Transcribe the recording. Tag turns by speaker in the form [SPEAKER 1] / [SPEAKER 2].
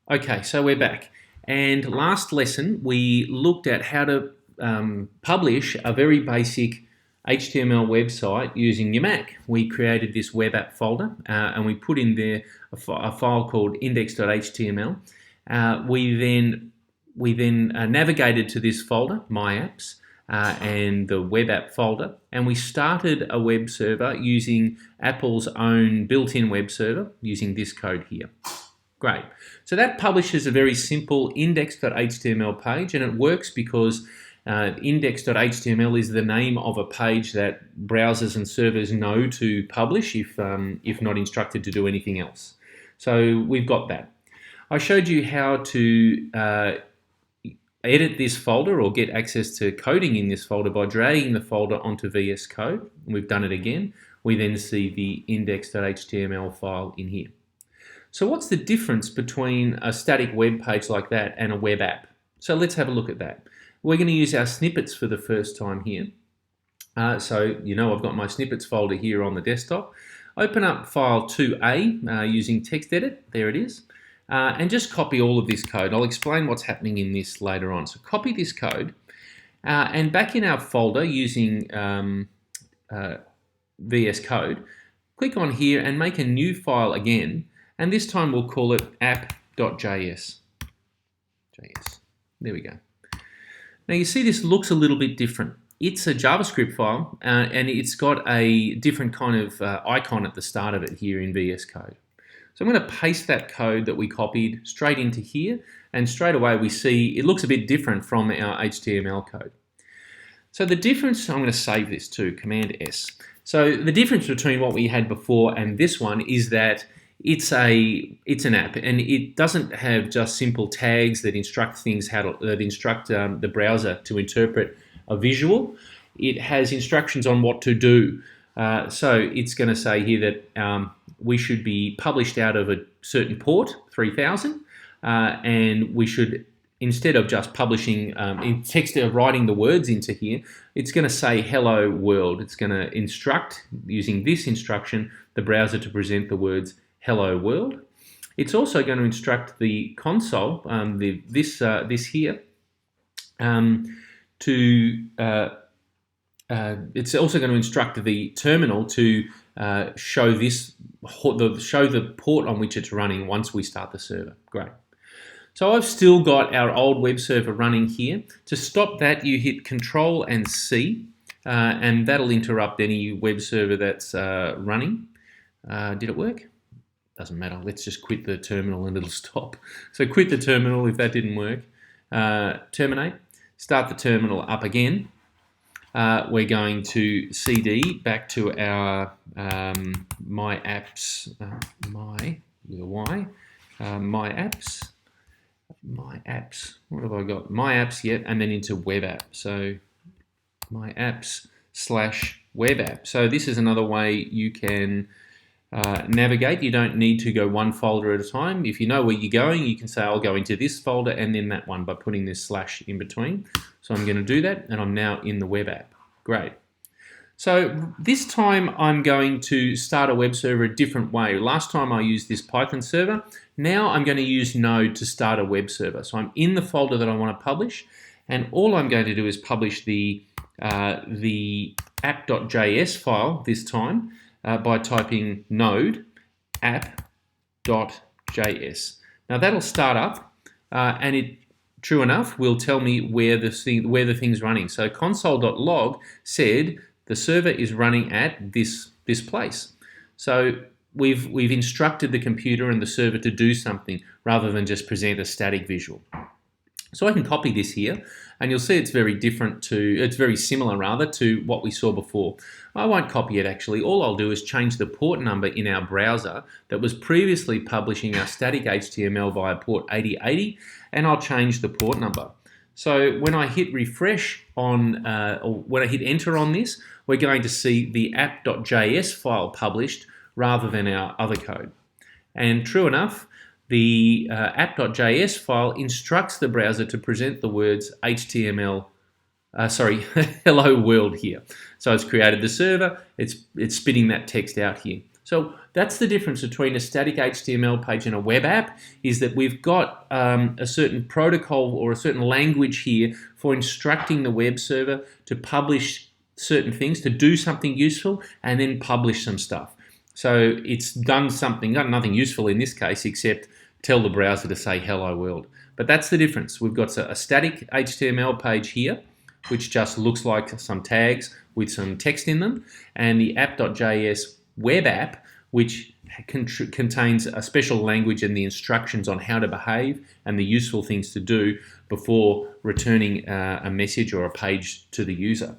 [SPEAKER 1] Okay, so we're back. And last lesson, we looked at how to publish a very basic HTML website using your Mac. We created this web app folder and we put in there a file called index.html. We then navigated to this folder, My Apps, and the web app folder, and we started a web server using Apple's own built-in web server using this code here. Great. So that publishes a very simple index.html page, and it works because index.html is the name of a page that browsers and servers know to publish if not instructed to do anything else. So we've got that. I showed you how to edit this folder or get access to coding in this folder by dragging the folder onto VS Code. We've done it again. We then see the index.html file in here. So what's the difference between a static web page like that and a web app? So let's have a look at that. We're going to use our snippets for the first time here. So you know I've got my snippets folder here on the desktop. Open up file 2A using TextEdit. There it is. And just copy all of this code. I'll explain what's happening in this later on. So copy this code. And back in our folder using VS Code, click on here and make a new file again. And this time we'll call it app.js. There we go. Now you see this looks a little bit different. It's a JavaScript file and it's got a different kind of icon at the start of it here in VS Code. So I'm going to paste that code that we copied straight into here, and straight away we see it looks a bit different from our HTML code. So the difference, I'm going to save this to Command S. So the difference between what we had before and this one is that it's an app, and it doesn't have just simple tags that instruct things the browser to interpret a visual. It has instructions on what to do. So it's going to say here that we should be published out of a certain port, 3000, and we should, instead of just publishing in text, writing the words into here, it's going to say hello world. It's going to instruct, using this instruction, the browser to present the words hello world. It's also going to instruct the console, this here, it's also going to instruct the terminal to show the port on which it's running once we start the server. Great. So I've still got our old web server running here. To stop that, you hit Control and C, and that'll interrupt any web server that's running. Did it work? Doesn't matter. Let's just quit the terminal and it'll stop. So quit the terminal if that didn't work. Terminate. Start the terminal up again. We're going to CD back to our My Apps, My Apps. What have I got? My Apps yet, and then into Web App. So My Apps / Web App. So this is another way you can navigate. You don't need to go one folder at a time. If you know where you're going, you can say I'll go into this folder and then that one by putting this / in between. So I'm going to do that, and I'm now in the web app. Great. So this time I'm going to start a web server a different way. Last time I used this Python server. Now I'm going to use Node to start a web server. So I'm in the folder that I want to publish, and all I'm going to do is publish the app.js file this time by typing node app.js. Now that'll start up, and it, true enough, will tell me where the thing's running. So console.log said the server is running at this place. So we've instructed the computer and the server to do something rather than just present a static visual. So I can copy this here, and you'll see it's very similar rather to what we saw before. I won't copy it actually. All I'll do is change the port number in our browser that was previously publishing our static HTML via port 8080, and I'll change the port number. So when I hit refresh or when I hit enter on this, we're going to see the app.js file published rather than our other code. And true enough, the app.js file instructs the browser to present the words hello world here. So it's created the server, it's spitting that text out here. So that's the difference between a static HTML page and a web app, is that we've got a certain protocol or a certain language here for instructing the web server to publish certain things, to do something useful, and then publish some stuff. So it's done nothing useful in this case, except tell the browser to say hello world. But that's the difference. We've got a static HTML page here, which just looks like some tags with some text in them, and the app.js web app, which contains a special language and the instructions on how to behave and the useful things to do before returning a message or a page to the user.